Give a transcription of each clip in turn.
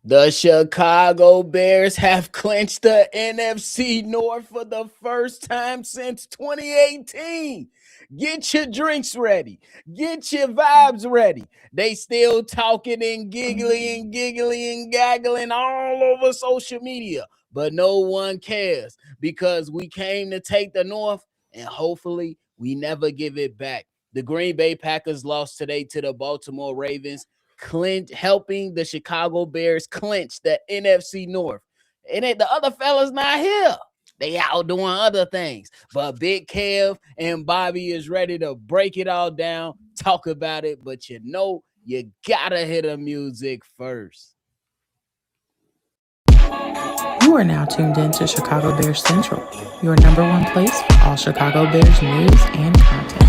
The Chicago Bears have clinched the NFC North for the first time since 2018. Get your drinks ready. Get your vibes ready. They still talking and giggling and gaggling all over social media, but no one cares because we came to take the North and hopefully we never give it back. The Green Bay Packers lost today to the Baltimore Ravens, helping the Chicago Bears clinch the NFC North. And the other fellas not here. They out doing other things. But Big Kev and Bobby is ready to break it all down, talk about it. But you gotta hit the music first. You are now tuned in to Chicago Bears Central, your number one place for all Chicago Bears news and content.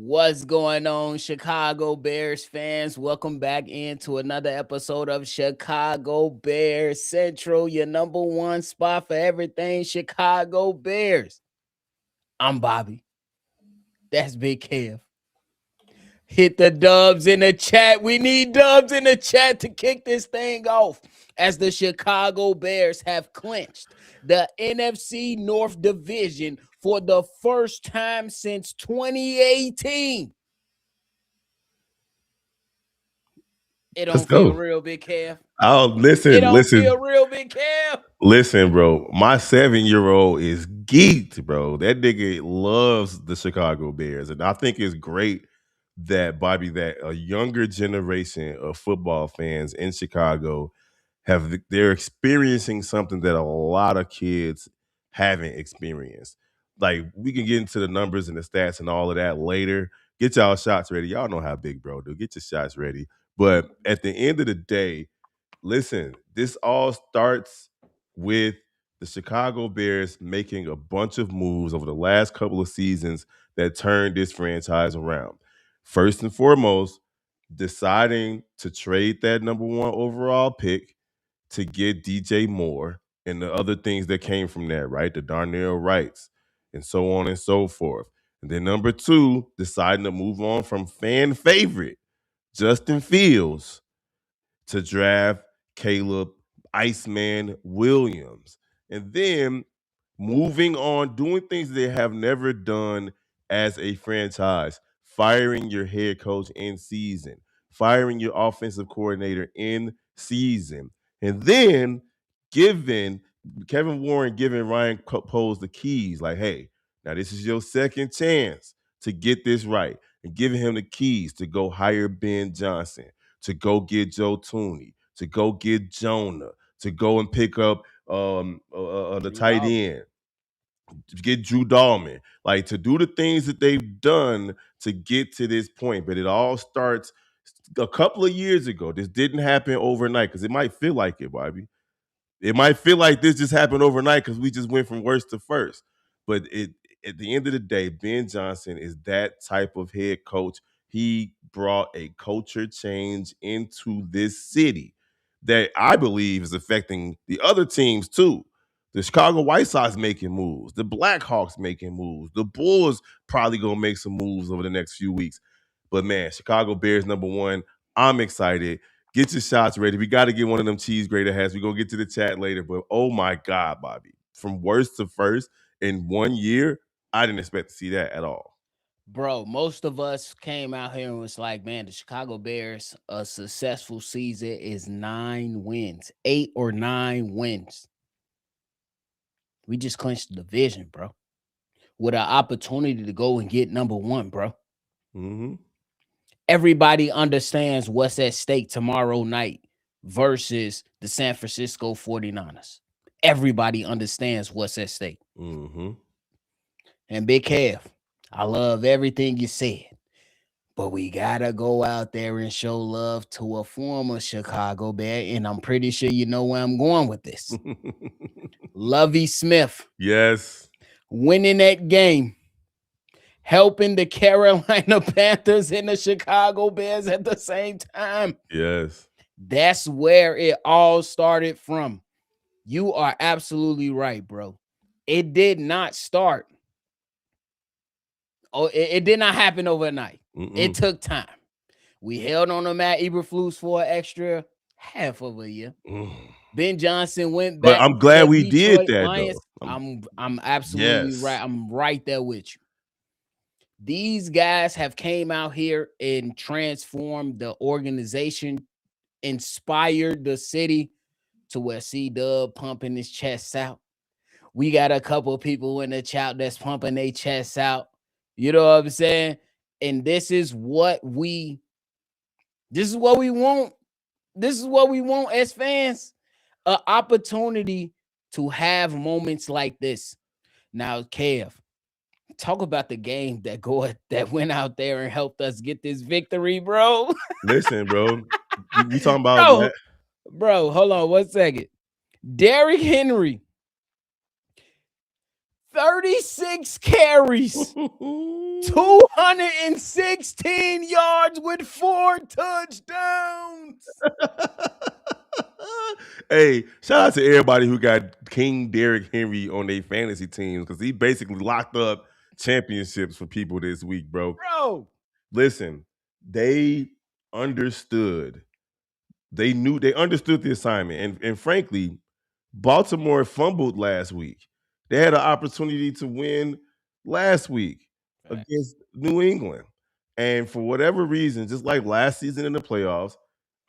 What's going on, Chicago Bears fans? Welcome back into another episode of Chicago Bears Central, your number one spot for everything Chicago Bears. I'm Bobby. That's Big Kev. Hit the dubs in the chat. We need dubs in the chat to kick this thing off as the Chicago Bears have clinched the NFC North Division for the first time since 2018. It don't feel real, Big Kev. Oh, listen. It don't feel real, Big Kev. Listen, bro. My 7-year-old is geeked, bro. That nigga loves the Chicago Bears. And I think it's great that, Bobby, that a younger generation of football fans in Chicago they're experiencing something that a lot of kids haven't experienced. Like, we can get into the numbers and the stats and all of that later. Get y'all shots ready. Y'all know how big bro do. Get your shots ready. But at the end of the day, listen, this all starts with the Chicago Bears making a bunch of moves over the last couple of seasons that turned this franchise around. First and foremost, deciding to trade that number one overall pick to get DJ Moore and the other things that came from that, right? The Darnell Wrights and so on and so forth. And then number two, deciding to move on from fan favorite Justin Fields to draft Caleb Iceman Williams. And then moving on, doing things they have never done as a franchise, firing your head coach in season, firing your offensive coordinator in season, and then giving Ryan Poles the keys, like, hey, now this is your second chance to get this right, and giving him the keys to go hire Ben Johnson, to go get Joe Tooney, to go get Jonah, to go and pick up the tight end, to get Drew Dahlman, like to do the things that they've done to get to this point. But it all starts a couple of years ago. This didn't happen overnight because it might feel like it, Bobby. It might feel like this just happened overnight because we just went from worst to first. But at the end of the day, Ben Johnson is that type of head coach. He brought a culture change into this city that I believe is affecting the other teams too. The Chicago White Sox making moves, the Blackhawks making moves, the Bulls probably gonna make some moves over the next few weeks. But man, Chicago Bears number one. I'm excited. Get your shots ready. We got to get one of them cheese grater hats. We're going to get to the chat later. But oh my God, Bobby. From worst to first in 1 year, I didn't expect to see that at all. Bro, most of us came out here and was like, man, the Chicago Bears, a successful season is 9 wins, 8 or 9 wins. We just clinched the division, bro, with an opportunity to go and get number one, bro. Mm-hmm. Everybody understands what's at stake tomorrow night versus the San Francisco 49ers. Everybody understands what's at stake. Mm-hmm. And Big Kev, I love everything you said. But we gotta go out there and show love to a former Chicago Bear, and I'm pretty sure you know where I'm going with this. Lovie Smith Yes. winning that game, helping the Carolina Panthers and the Chicago Bears at the same time. Yes. That's where it all started from. You are absolutely right, bro. It did not start. Oh, it did not happen overnight. It took time. We held on to Matt Eberflus for an extra half of a year. Ben Johnson went But back I'm to glad the we did Detroit that Lions. though. I'm absolutely Yes. right. I'm right there with you. These guys have came out here and transformed the organization, inspired the city to where C-Dub pumping his chest out. We got a couple people in the chat that's pumping their chests out. You know what I'm saying? And this is what we want. This is what we want as fans. An opportunity to have moments like this. Now, Kev, talk about the game that went out there and helped us get this victory, bro. Listen, bro. We talking about bro, that. bro, hold on 1 second. Derrick Henry, 36 carries, 216 yards with 4 touchdowns. Hey, shout out to everybody who got King Derrick Henry on their fantasy teams because he basically locked up championships for people this week, bro. Bro, Listen, they understood. They understood the assignment. And frankly, Baltimore fumbled last week. They had an opportunity to win last week against New England. And for whatever reason, just like last season in the playoffs,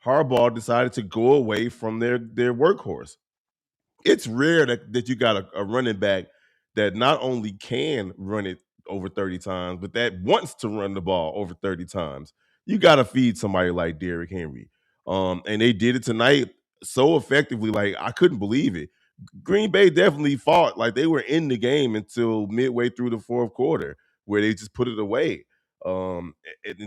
Harbaugh decided to go away from their workhorse. It's rare that you got a running back that not only can run it over 30 times, but that wants to run the ball over 30 times. You got to feed somebody like Derrick Henry. And they did it tonight so effectively. Like, I couldn't believe it. Green Bay definitely fought like they were in the game until midway through the fourth quarter, where they just put it away. And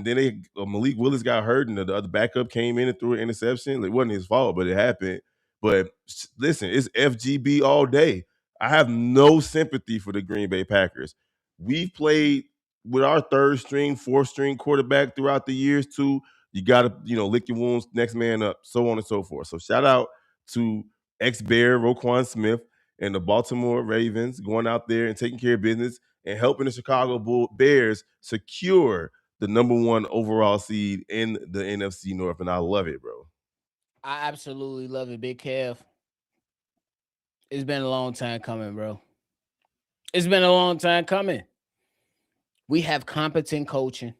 then Malik Willis got hurt, and the other backup came in and threw an interception. It wasn't his fault, but it happened. But listen, it's FGB all day. I have no sympathy for the Green Bay Packers. We've played with our third string, fourth string quarterback throughout the years too. You got to, lick your wounds, next man up, so on and so forth. So shout out to ex-Bear Roquan Smith and the Baltimore Ravens going out there and taking care of business and helping the Chicago Bears secure the number 1 overall seed in the NFC North. And I love it, bro. I absolutely love it, Big Kev. It's been a long time coming, bro. It's been a long time coming. We have competent coaching.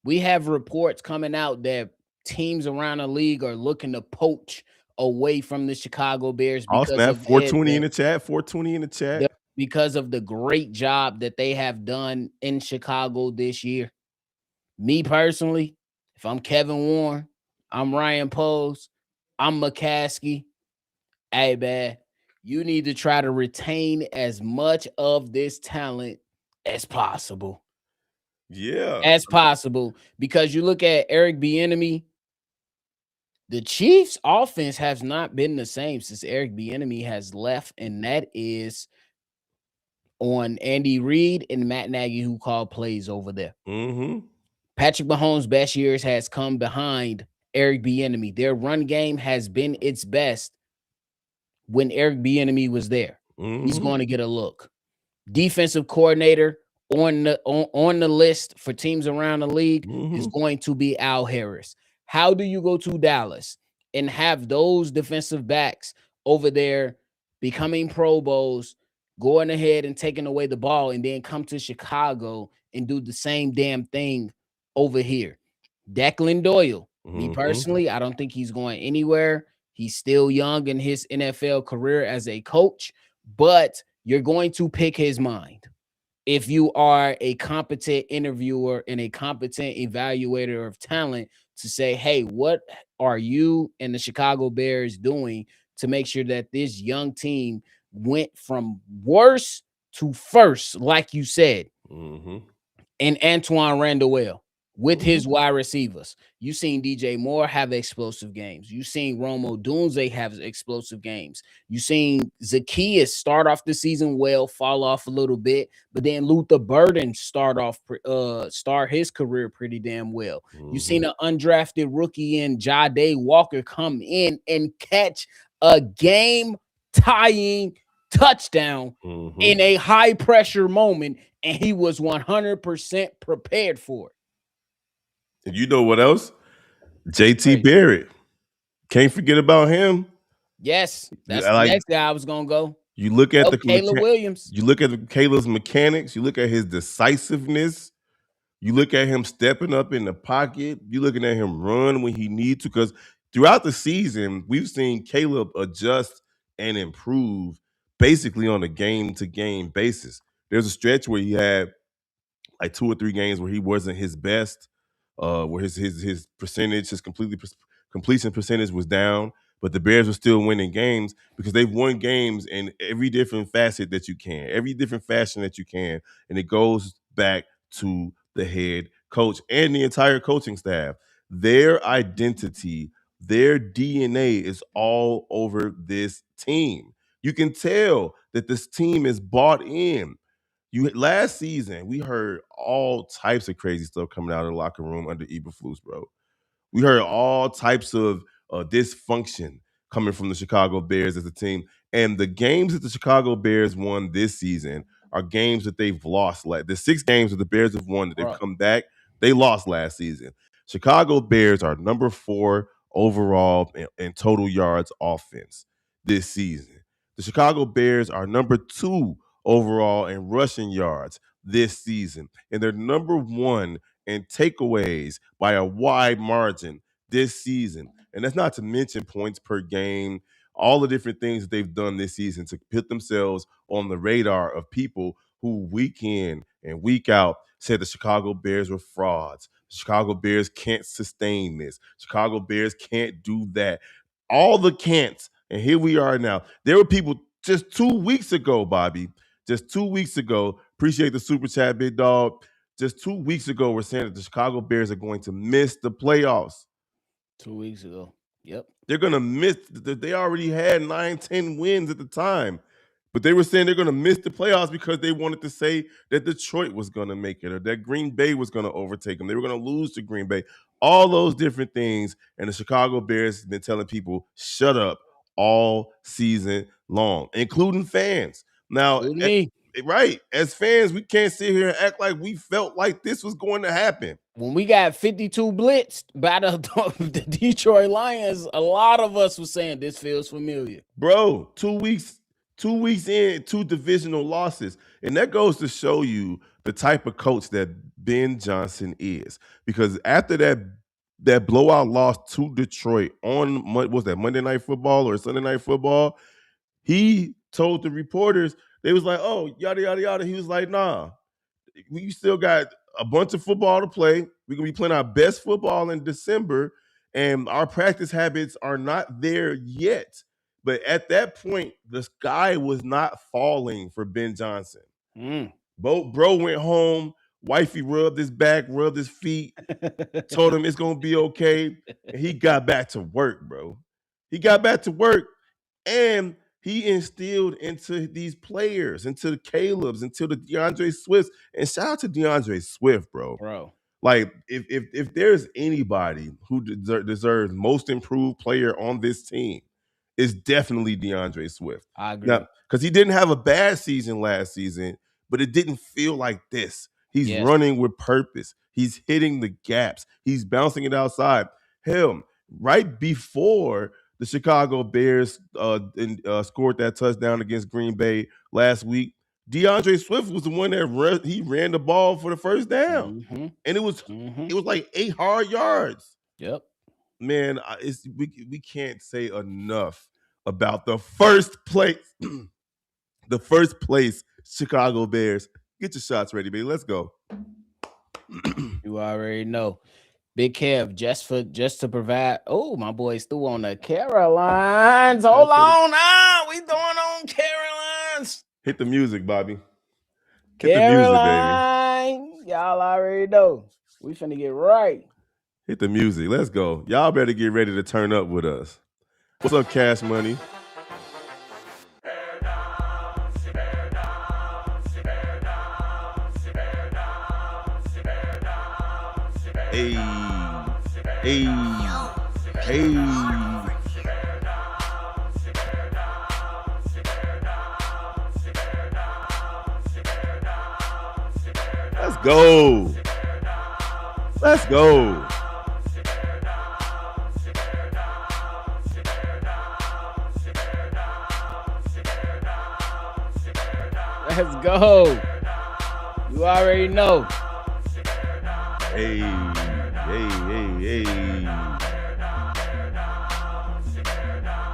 We have reports coming out that teams around the league are looking to poach away from the Chicago Bears because of 420 in the chat. 420 in the chat. Because of the great job that they have done in Chicago this year. Me personally, if I'm Kevin Warren, I'm Ryan Poles, I'm McCaskey. Hey, man, you need to try to retain as much of this talent as possible. Yeah. As possible. Because you look at Eric Bieniemy, the Chiefs' offense has not been the same since Eric Bieniemy has left, and that is on Andy Reid and Matt Nagy, who call plays over there. Patrick Mahomes' best years has come behind Eric Bieniemy. Their run game has been its best when Eric Bieniemy was there. He's going to get a look. Defensive coordinator on the list for teams around the league is going to be Al Harris. How do you go to Dallas and have those defensive backs over there becoming Pro Bowls, going ahead and taking away the ball, and then come to Chicago and do the same damn thing over here? Declan Doyle, me personally, I don't think he's going anywhere. He's still young in his NFL career as a coach, but you're going to pick his mind if you are a competent interviewer and a competent evaluator of talent to say, hey, what are you and the Chicago Bears doing to make sure that this young team went from worst to first, like you said, and Antoine Randall. with his wide receivers. You seen DJ Moore have explosive games. You seen Romo Dunze have explosive games. You seen Zacchaeus start off the season well, fall off a little bit, but then Luther Burden start his career pretty damn well. You seen an undrafted rookie in Jade Walker come in and catch a game tying touchdown in a high pressure moment, and he was 100% prepared for it. And you know what else? JT Barrett. Can't forget about him. Yes, that's the next guy I was gonna go. You look at Caleb Williams. You look at Caleb's mechanics. You look at his decisiveness. You look at him stepping up in the pocket. You looking at him run when he needs to. Because throughout the season, we've seen Caleb adjust and improve basically on a game-to-game basis. There's a stretch where he had like 2 or 3 games where he wasn't his best, where his percentage, his completion percentage was down, but the Bears were still winning games because they've won games in every different facet that you can, every different fashion that you can, and it goes back to the head coach and the entire coaching staff. Their identity, their DNA is all over this team. You can tell that this team is bought in. Last season, we heard all types of crazy stuff coming out of the locker room under Eberflus, bro. We heard all types of dysfunction coming from the Chicago Bears as a team. And the games that the Chicago Bears won this season are games that they've lost. Like the 6 games that the Bears have won that they've come back, they lost last season. Chicago Bears are number 4 overall in total yards offense this season. The Chicago Bears are number 2 overall in rushing yards this season. And they're number 1 and takeaways by a wide margin this season. And that's not to mention points per game, all the different things that they've done this season to put themselves on the radar of people who week in and week out said the Chicago Bears were frauds. Chicago Bears can't sustain this. Chicago Bears can't do that. All the can'ts. And here we are now. There were people just 2 weeks ago, Bobby, just 2 weeks ago, appreciate the super chat, big dog. Just 2 weeks ago, we're saying that the Chicago Bears are going to miss the playoffs. 2 weeks ago. Yep. They're going to miss. They already had 9, 10 wins at the time. But they were saying they're going to miss the playoffs because they wanted to say that Detroit was going to make it or that Green Bay was going to overtake them. They were going to lose to Green Bay. All those different things. And the Chicago Bears have been telling people, shut up all season long, including fans. Now, right, as fans, we can't sit here and act like we felt like this was going to happen. When we got 52 blitzed by the Detroit Lions, a lot of us were saying this feels familiar. Bro, 2 weeks in, 2 divisional losses. And that goes to show you the type of coach that Ben Johnson is. Because after that blowout loss to Detroit on Monday Night Football or Sunday Night Football, he told the reporters, they was like, oh, yada, yada, yada. He was like, nah, we still got a bunch of football to play. We're going to be playing our best football in December, and our practice habits are not there yet. But at that point, the sky was not falling for Ben Johnson. Bro went home. Wifey rubbed his back, rubbed his feet, told him it's going to be okay. And he got back to work, bro. He got back to work, and he instilled into these players, into the Calebs, into the DeAndre Swifts. And shout out to DeAndre Swift, bro. Like, if there's anybody who deserves most improved player on this team, it's definitely DeAndre Swift. I agree. Because he didn't have a bad season last season, but it didn't feel like this. He's running with purpose. He's hitting the gaps. He's bouncing it outside. Hell, right before the Chicago Bears scored that touchdown against Green Bay last week, DeAndre Swift was the one that he ran the ball for the first down. And it was like 8 hard yards. Yep. Man, we can't say enough about the first place Chicago Bears. Get your shots ready, baby. Let's go. You already know. Big Kev, just to provide. Oh, my boy's threw on the Carolines. Hold on now. We throwing on Carolines. Hit the music, Bobby. Hit the music, baby. Y'all already know. We finna get right. Hit the music. Let's go. Y'all better get ready to turn up with us. What's up, Cash Money? Hey, hey, hey. Let's go. Let's go. Let's go. You already know. Hey, hey.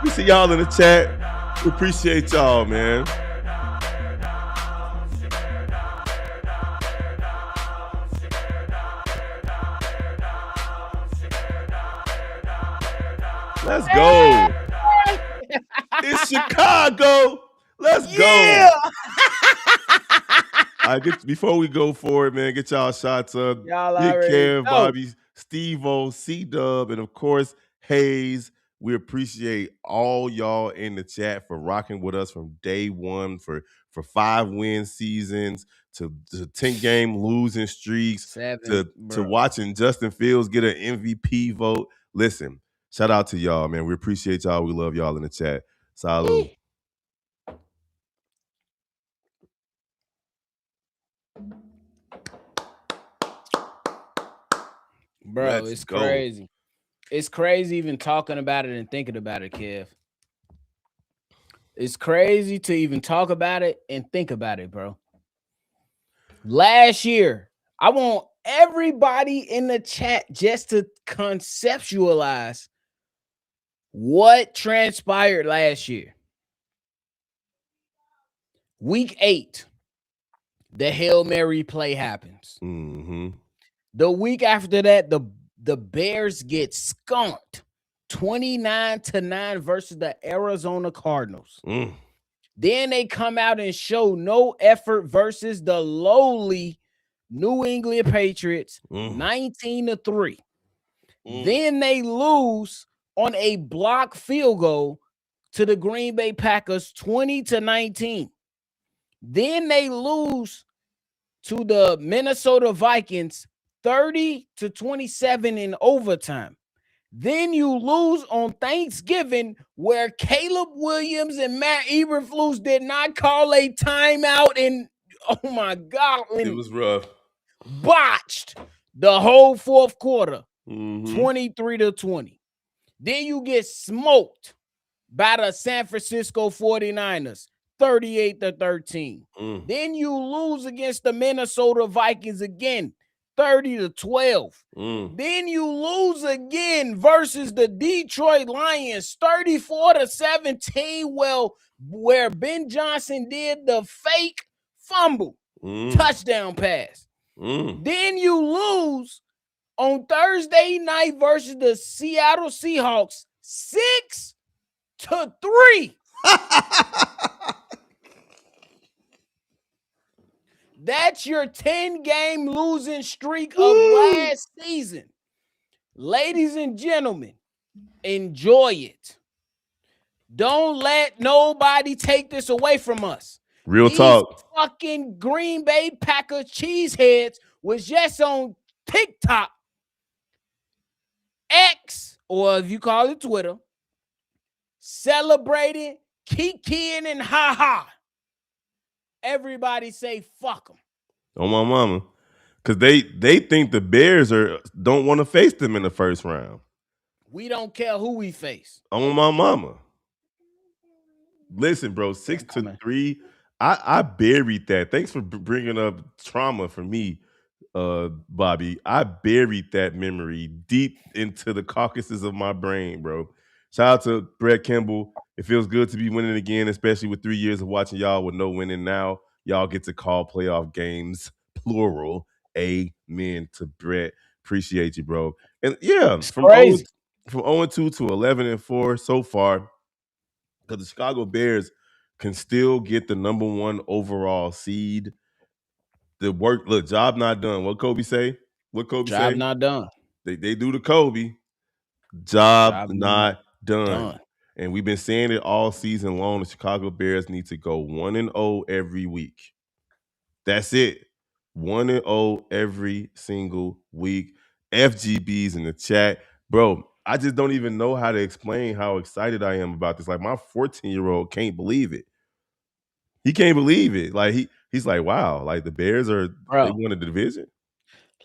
We see y'all in the chat. We appreciate y'all, man. Let's go. It's Chicago. Let's go. Before we go forward, man, get y'all shots up. Y'all Big already Kev, know. Bobby, Steve-O, C-Dub, and of course, Haize. We appreciate all y'all in the chat for rocking with us from day one, for 5-win seasons, to 10-game losing streaks, 7, to watching Justin Fields get an MVP vote. Listen, shout out to y'all, man. We appreciate y'all. We love y'all in the chat. Salud. Bro, Let's it's go. crazy. It's crazy even talking about it and thinking about it, Kev. It's crazy to even talk about it and think about it, bro. Last year, I want everybody in the chat just to conceptualize what transpired last year. Week 8, the Hail Mary play happens. Mm-hmm. The week after that, the Bears get skunked 29-9 versus the Arizona Cardinals. Then they come out and show no effort versus the lowly New England Patriots, 19-3. Then they lose on a block field goal to the Green Bay Packers, 20-19. Then they lose to the Minnesota Vikings, 30-27 in overtime. Then you lose on Thanksgiving, where Caleb Williams and Matt Eberflus did not call a timeout, and oh my God, it was rough. Botched the whole fourth quarter, 23-20. Then you get smoked by the San Francisco 49ers, 38-13. Then you lose against the Minnesota Vikings again, 30-12. Then you lose again versus the Detroit Lions, 34-17. Well, where Ben Johnson did the fake fumble touchdown pass. Then you lose on Thursday night versus the Seattle Seahawks, 6-3. That's your 10-game losing streak of last season. Ladies and gentlemen, enjoy it. Don't let nobody take this away from us. Real talk. Fucking Green Bay Packers cheeseheads was just on TikTok, X, or if you call it Twitter, celebrating, kikiing, and ha-ha. Everybody say fuck them. On my mama. Because they think the Bears don't want to face them in the first round. We don't care who we face. On my mama. Listen, bro, 6-3. I buried that. Thanks for bringing up trauma for me, Bobby. I buried that memory deep into the caucuses of my brain, bro. Shout out to Brett Kimball. It feels good to be winning again, especially with 3 years of watching y'all with no winning. Now y'all get to call playoff games, plural. Amen to Brett. Appreciate you, bro. And yeah, from 0-2 to 11-4 so far, because the Chicago Bears can still get the number 1 overall seed. Job not done. What Kobe say? What Kobe Job say? not done. They do the Kobe. Job Job not done. done. And we've been saying it all season long. The Chicago Bears need to go 1-0 every week. That's it. 1-0 every single week. FGBs in the chat. Bro, I just don't even know how to explain how excited I am about this. Like my 14-year-old can't believe it. He can't believe it. Like he's like, wow, like the Bears they Bro, won the division.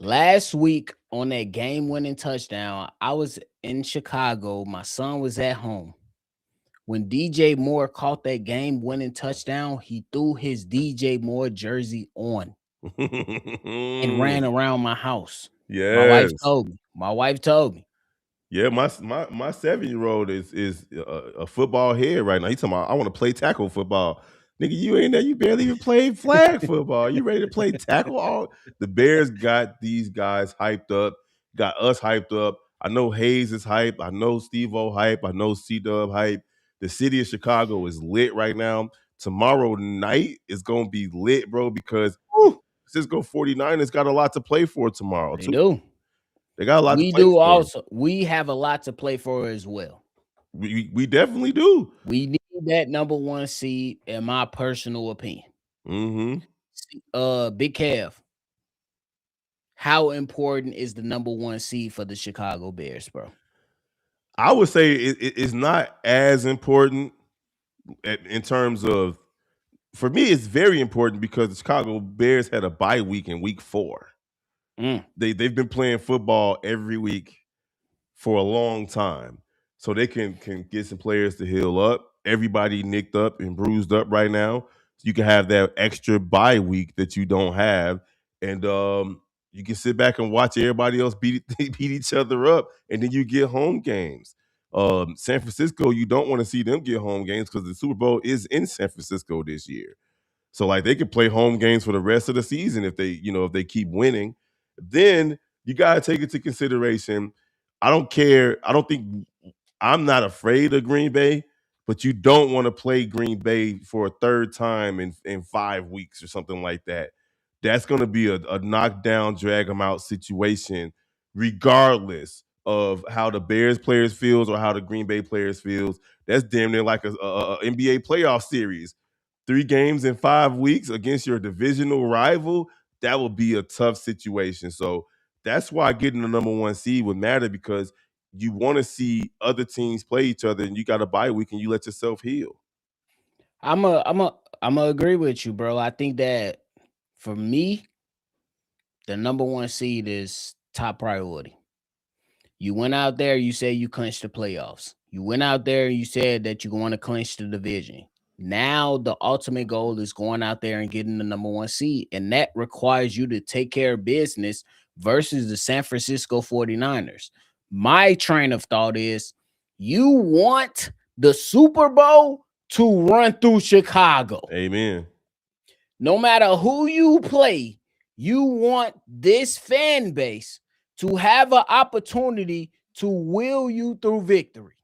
last week on that game-winning touchdown, I was in Chicago. My son was at home. When DJ Moore caught that game-winning touchdown, he threw his DJ Moore jersey on and ran around my house. My wife Yes. told me. My wife told me. Yeah, my 7-year-old is a football head right now. He talking about I want to play tackle football. Nigga, you ain't there. You barely even played flag football. You ready to play tackle? All the Bears got these guys hyped up, got us hyped up. I know Haize is hype. I know Steve-O hype. I know C-Dub hype. The city of Chicago is lit right now. Tomorrow night is gonna be lit, bro, because whew, Cisco 49ers got a lot to play for tomorrow, They too. do. They got a lot to We play do for. also. We have a lot to play for as well. We definitely do. We need that number one seed, in my personal opinion. Mm-hmm. Big Kev, how important is the number one seed for the Chicago Bears, bro? I would say it's not as important in terms of. For me, it's very important because the Chicago Bears had a bye week in week 4. They've been playing football every week for a long time, so they can get some players to heal up. Everybody nicked up and bruised up right now, so you can have that extra bye week that you don't have, and you can sit back and watch everybody else beat each other up, and then you get home games. San Francisco, you don't want to see them get home games because the Super Bowl is in San Francisco this year. So like they could play home games for the rest of the season if they keep winning. Then you gotta take into consideration. I don't care. I don't think I'm not afraid of Green Bay, but you don't want to play Green Bay for a third time in 5 weeks or something like that. That's going to be a knockdown, drag them out situation, regardless of how the Bears players feels or how the Green Bay players feels. That's damn near like a NBA playoff series. 3 games in 5 weeks against your divisional rival, that will be a tough situation. So that's why getting the number one seed would matter because you want to see other teams play each other and you got a bye week and you let yourself heal. I'm a agree with you, bro. I think that for me, the number one seed is top priority. You went out there, you said you clinched the playoffs. You went out there, you said that you want to clinch the division. Now the ultimate goal is going out there and getting the number one seed, and that requires you to take care of business versus the San Francisco 49ers. My train of thought is you want the Super Bowl to run through Chicago. Amen. No matter who you play, you want this fan base to have an opportunity to will you through victory.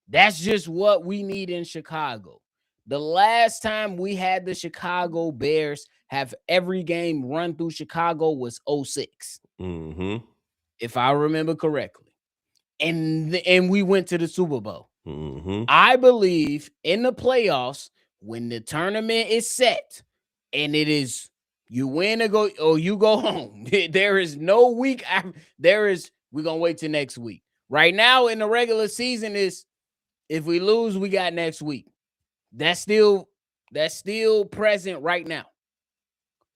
That's just what we need in Chicago. The last time we had the Chicago Bears have every game run through Chicago was 06. Mm-hmm. If I remember correctly. And we went to the Super Bowl. Mm-hmm. I believe in the playoffs, when the tournament is set and it is you win or you go home, there is no week. We're going to wait till next week. Right now in the regular season is if we lose, we got next week. That's still present right now.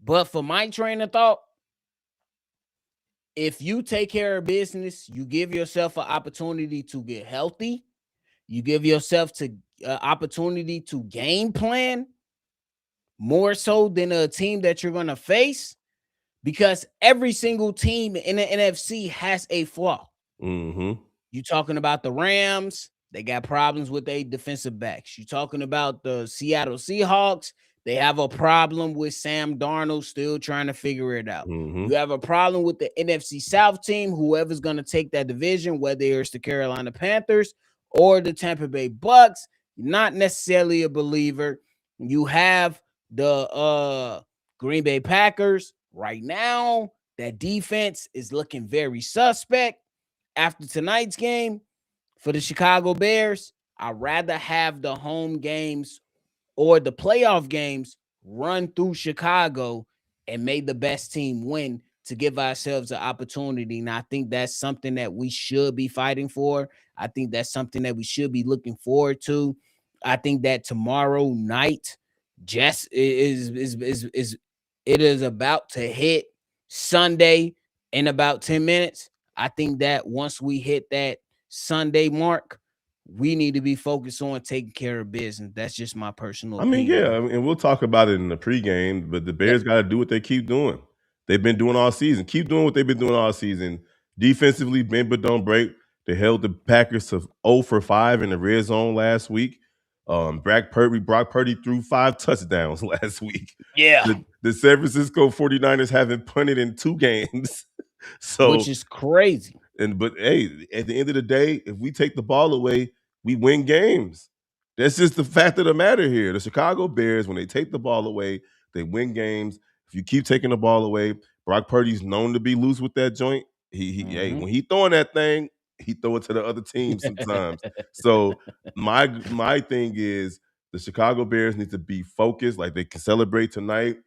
But for my train of thought, if you take care of business, you give yourself an opportunity to get healthy. You give yourself to opportunity to game plan more so than a team that you're going to face, because every single team in the NFC has a flaw. Mm-hmm. You talking about the Rams, they got problems with their defensive backs. You talking about the Seattle Seahawks, they have a problem with Sam Darnold still trying to figure it out. Mm-hmm. You have a problem with the NFC South team, whoever's going to take that division, whether it's the Carolina Panthers or the Tampa Bay Bucks. Not necessarily a believer. You have the Green Bay Packers right now. That defense is looking very suspect after tonight's game for the Chicago Bears. I'd rather have the home games or the playoff games run through Chicago and make the best team win to give ourselves an opportunity. And I think that's something that we should be fighting for. I think that's something that we should be looking forward to. I think that tomorrow night just is it is about to hit Sunday in about 10 minutes. I think that once we hit that Sunday mark, we need to be focused on taking care of business. That's just my personal I mean, opinion, yeah, bro. and we'll talk about it in the pregame, but the Yep. Bears got to do what they keep doing. They've been doing all season. Keep doing what they've been doing all season. Defensively, bend but don't break. They held the Packers to 0 for 5 in the red zone last week. Brock Purdy threw 5 touchdowns last week. Yeah. The San Francisco 49ers haven't punted in 2 games. Which So, is crazy. but hey, at the end of the day, if we take the ball away, we win games. That's just the fact of the matter here. The Chicago Bears, when they take the ball away, they win games. If you keep taking the ball away, Brock Purdy's known to be loose with that joint. Hey, when he throwing that thing, he throw it to the other team sometimes. So my thing is the Chicago Bears need to be focused, like they can celebrate tonight.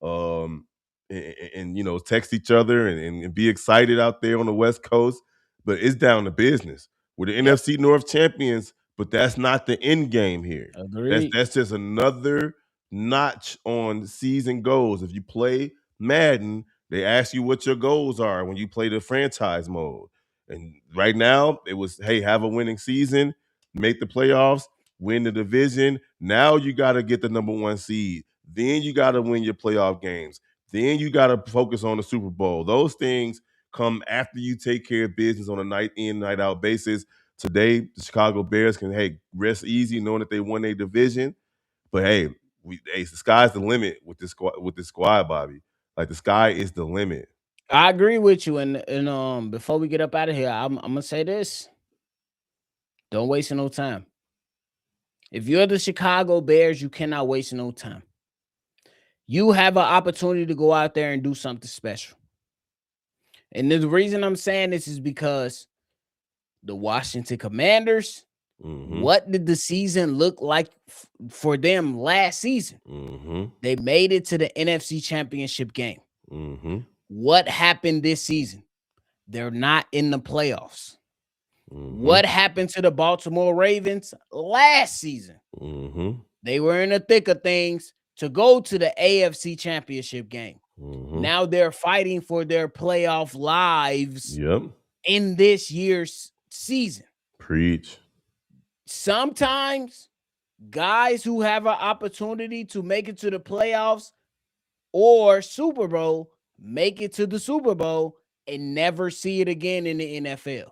Um, and, text each other and be excited out there on the West Coast. But it's down to business. We're the Yep. NFC North champions, but that's not the end game here. That's Agreed. that's just another notch on season goals. If you play Madden, they ask you what your goals are when you play the franchise mode. And right now, it was, hey, have a winning season, make the playoffs, win the division. Now you got to get the number 1 seed. Then you got to win your playoff games. Then you got to focus on the Super Bowl. Those things come after you take care of business on a night in, night out basis. Today, the Chicago Bears can, hey, rest easy knowing that they won their division. But hey, the sky's the limit with this squad, Bobby. Like the sky is the limit. I agree with you. And before we get up out of here, I'm gonna say this. Don't waste no time. If you're the Chicago Bears, you cannot waste no time. You have an opportunity to go out there and do something special. And the reason I'm saying this is because the Washington Commanders, what did the season look like for them last season? They made it to the NFC Championship game. What happened this season? They're not in the playoffs. What happened to the Baltimore Ravens last season? They were in the thick of things to go to the AFC Championship game. Now they're fighting for their playoff lives in this year's season. Preach. Sometimes guys who have an opportunity to make it to the playoffs or Super Bowl make it to the Super Bowl and never see it again in the NFL.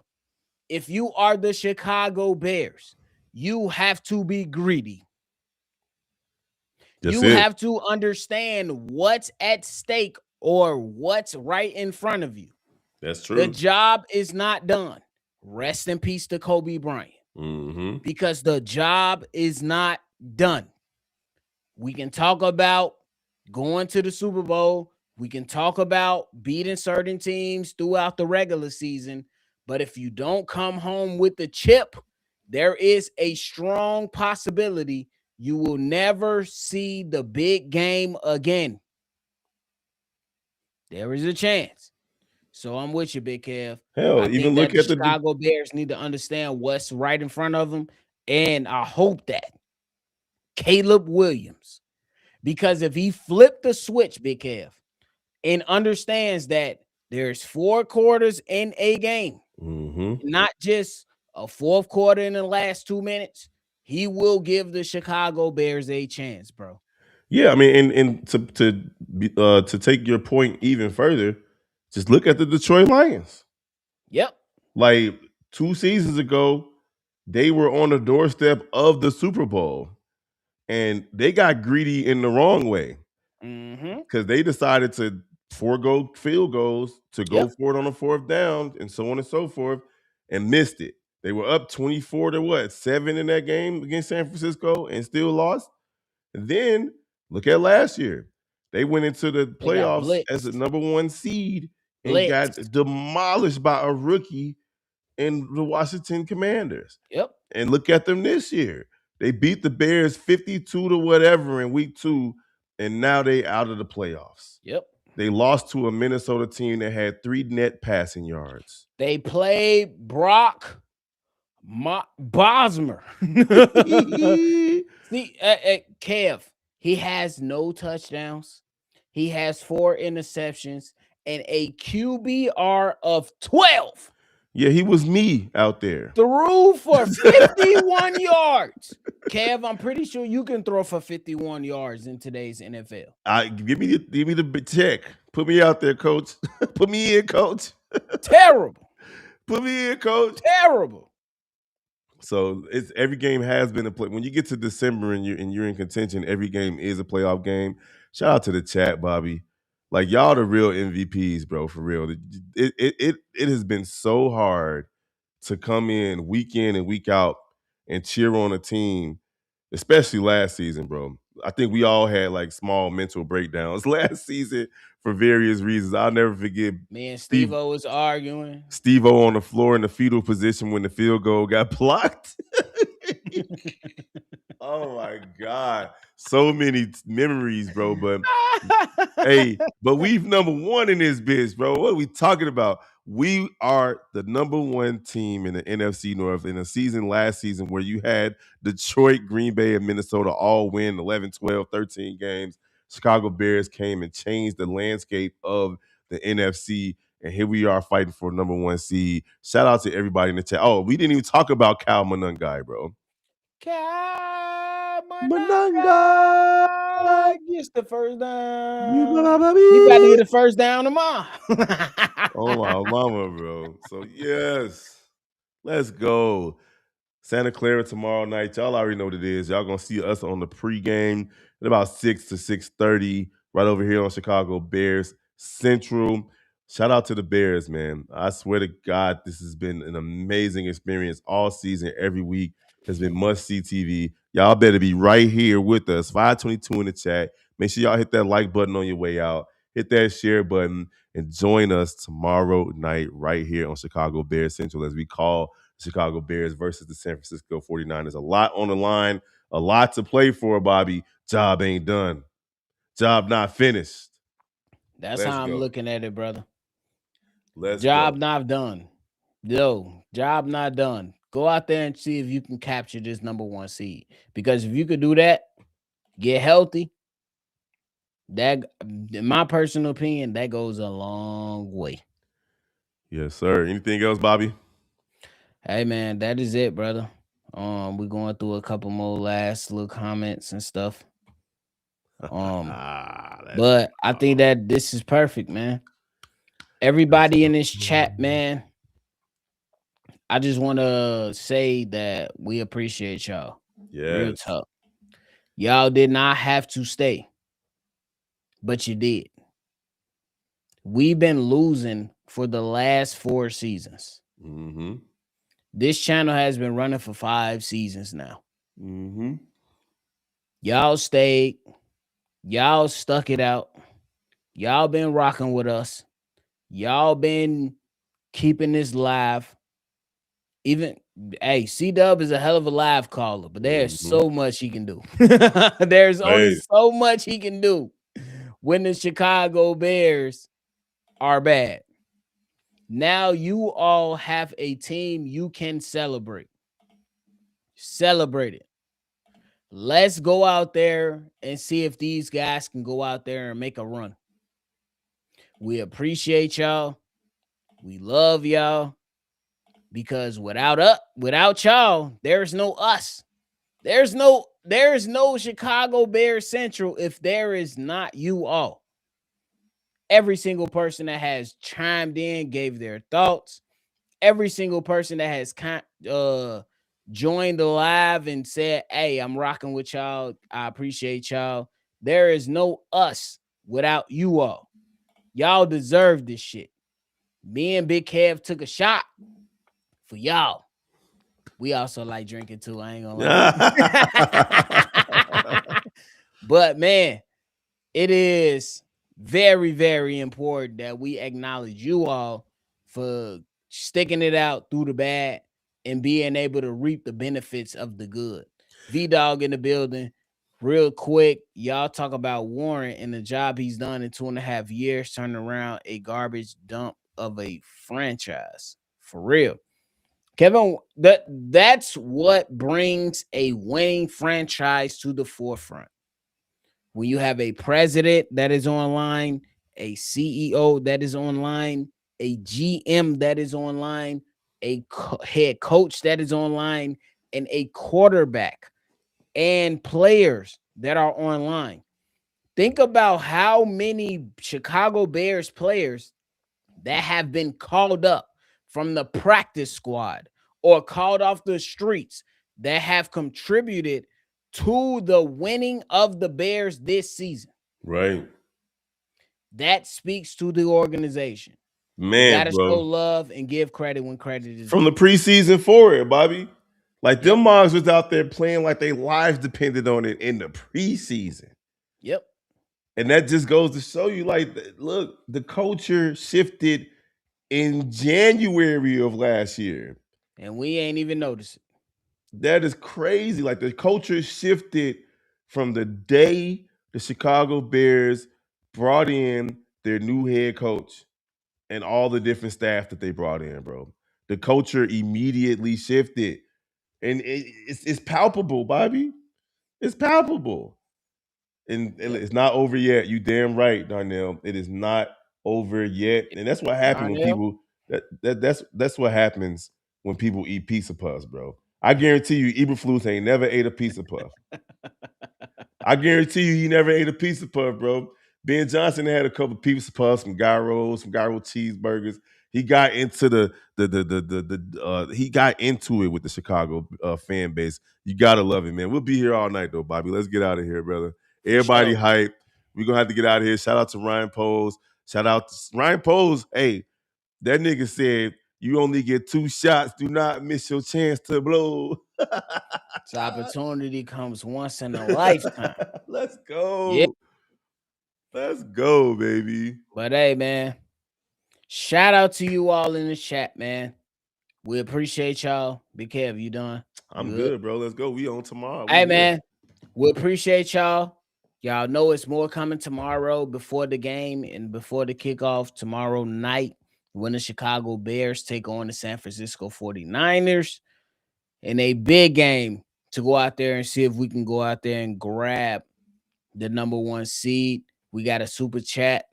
If you are the Chicago Bears, you have to be greedy. You have to understand what's at stake or what's right in front of you. That's true. The job is not done. Rest in peace to Kobe Bryant. Because the job is not done. We can talk about going to the Super Bowl. We can talk about beating certain teams throughout the regular season. But if you don't come home with the chip, there is a strong possibility you will never see the big game again. There is a chance. So I'm with you, Big Kev. Hell, I even think look that the at the Chicago Bears need to understand what's right in front of them. And I hope that Caleb Williams, because if he flipped the switch, Big Kev, and understands that there's 4 quarters in a game, not just a 4th quarter in the last 2 minutes, he will give the Chicago Bears a chance, bro. Yeah, I mean, and to take your point even further, just look at the Detroit Lions. Yep. Like 2 seasons ago, they were on the doorstep of the Super Bowl, and they got greedy in the wrong way because they decided to forego field goals to go for it on the 4th down and so on and so forth, and missed it. They were up 24 to 7 in that game against San Francisco and still lost. And then look at last year. They went into the playoffs as the number 1 seed and Blitz. got demolished by a rookie in the Washington Commanders. Yep. And look at them this year. They beat the Bears 52 to whatever in week 2, and now they out of the playoffs. Yep. They lost to a Minnesota team that had 3 net passing yards. They played Brock Bosmer. See, Kev, he has no touchdowns. He has 4 interceptions and a QBR of 12. Yeah, he was me out there. Threw for 51 yards. Kev, I'm pretty sure you can throw for 51 yards in today's NFL. Give me the check. Put me out there, coach. Put me in, coach. Terrible. Put me in, coach. Terrible. So every game has been a play. When you get to December and you're in contention, every game is a playoff game. Shout out to the chat, Bobby. Like, y'all the real MVPs, bro, for real. It has been so hard to come in and week out and cheer on a team, especially last season, bro. I think we all had like small mental breakdowns last season for various reasons. I'll never forget. Me and Steve-O was arguing. Steve-O on the floor in the fetal position when the field goal got blocked. Oh my God. So many memories, bro. But hey, but we've number 1 in this bitch, bro. What are we talking about? We are the number 1 team in the NFC North in a season last season where you had Detroit, Green Bay, and Minnesota all win 11, 12, 13 games. Chicago Bears came and changed the landscape of the NFC. And here we are fighting for number 1 seed. Shout out to everybody in the chat. Oh, we didn't even talk about Kyle Monangai, bro. Kyle Monangai gets the first down. He about to get the first down tomorrow. Oh my mama, bro. So yes, let's go. Santa Clara tomorrow night. Y'all already know what it is. Y'all gonna see us on the pregame at about 6 to 6:30 right over here on Chicago Bears Central. Shout out to the Bears, man. I swear to God, this has been an amazing experience all season. Every week has been must-see TV. Y'all better be right here with us. 522 in the chat. Make sure y'all hit that like button on your way out. Hit that share button and join us tomorrow night right here on Chicago Bears Central as we call Chicago Bears versus the San Francisco 49ers. A lot on the line, a lot to play for, Bobby. Job ain't done. Job not finished. That's how I'm looking at it, brother. Job not done. Yo, job not done. Go out there and see if you can capture this number 1 seed. Because if you could do that, get healthy, that, in my personal opinion, that goes a long way. Yes, sir. Anything else, Bobby? Hey, man, that is it, brother. We're going through a couple more last little comments and stuff. But I think that this is perfect, man. Everybody in this chat, man, I just want to say that we appreciate y'all. Yes. Real talk. Y'all did not have to stay, but you did. We've been losing for the last 4 seasons. Mm-hmm. This channel has been running for 5 seasons now. Mm-hmm. Y'all stayed. Y'all stuck it out. Y'all been rocking with us. Y'all been keeping this live. Even, hey, C-Dub is a hell of a live caller, but there's so much he can do. There's only so much he can do when the Chicago Bears are bad. Now you all have a team you can celebrate. Celebrate it. Let's go out there and see if these guys can go out there and make a run. We appreciate y'all. We love y'all. Because without y'all, there's no us. There's no Chicago Bears Central if there is not you all. Every single person that has chimed in, gave their thoughts. Every single person that has joined the live and said, hey, I'm rocking with y'all. I appreciate y'all. There is no us without you all. Y'all deserve this shit. Me and Big Kev took a shot for y'all. We also like drinking too. I ain't gonna lie. But man, it is very, very important that we acknowledge you all for sticking it out through the bad and being able to reap the benefits of the good. V Dog in the building. Real quick, y'all talk about Warren and the job he's done in 2.5 years, turning around a garbage dump of a franchise. For real. Kevin, that's what brings a winning franchise to the forefront. When you have a president that is online, a CEO that is online, a GM that is online, a head coach that is online, and a quarterback and players that are online. Think about how many Chicago Bears players that have been called up from the practice squad or called off the streets that have contributed to the winning of the Bears this season. Right. That speaks to the organization. You Man, got to show bro. love and give credit when credit is From the due. preseason forward, Bobby. Like Yep. them moms was out there playing like their lives depended on it in the preseason. Yep. And that just goes to show you, like, look, the culture shifted in January of last year. And we ain't even noticed it. That is crazy. Like the culture shifted from the day the Chicago Bears brought in their new head coach and all the different staff that they brought in, bro. The culture immediately shifted. And it's palpable, Bobby. It's palpable. And Yep. it's not over yet. You damn right, Darnell. It is not over yet. And that's what happens when Darnell. people that's what happens when people eat pizza puffs, bro. I guarantee you, Eberflus ain't never ate a pizza puff. I guarantee you, he never ate a pizza puff, bro. Ben Johnson had a couple pizza puffs, some gyros, cheeseburgers. He got into he got into it with the Chicago fan base. You gotta love it, man. We'll be here all night though, Bobby. Let's get out of here, brother. Everybody Sure. hype. We're gonna have to get out of here. Shout out to Ryan Pose. Shout out to Ryan Pose. Hey, that nigga said you only get 2 shots. Do not miss your chance to blow. This opportunity comes once in a lifetime. Let's go. Yeah. Let's go, baby. But hey, man, shout out to you all in the chat, man. We appreciate y'all. Big Kev, you done? I'm good, bro. Let's go. We on tomorrow. Hey, man, we appreciate y'all. Y'all know it's more coming tomorrow before the game and before the kickoff tomorrow night when the Chicago Bears take on the San Francisco 49ers in a big game to go out there and see if we can go out there and grab the number 1 seed. We got a super chat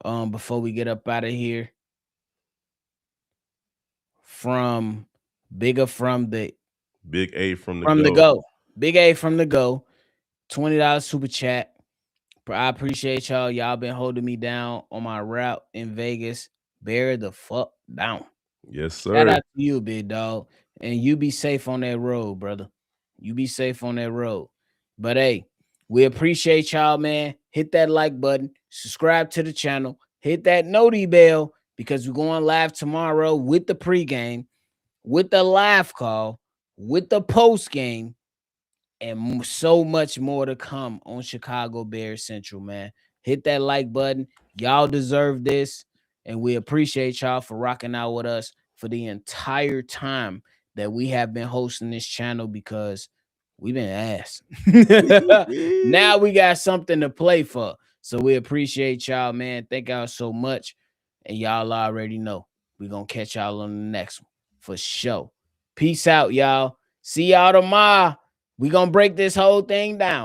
before we get up out of here from Bigger from the Big A from the go. Big A from the go. $20 super chat. I appreciate y'all. Y'all been holding me down on my route in Vegas. Bear the fuck down. Yes, sir. Shout out to you, big dog. And you be safe on that road, brother. You be safe on that road. But hey, we appreciate y'all, man. Hit that like button. Subscribe to the channel. Hit that noti bell because we're going live tomorrow with the pregame, with the live call, with the postgame, and so much more to come on Chicago Bears Central, man. Hit that like button. Y'all deserve this. And we appreciate y'all for rocking out with us for the entire time that we have been hosting this channel because we've been ass. Now we got something to play for. So we appreciate y'all, man. Thank y'all so much. And y'all already know we're going to catch y'all on the next one for sure. Peace out, y'all. See y'all tomorrow. We're going to break this whole thing down.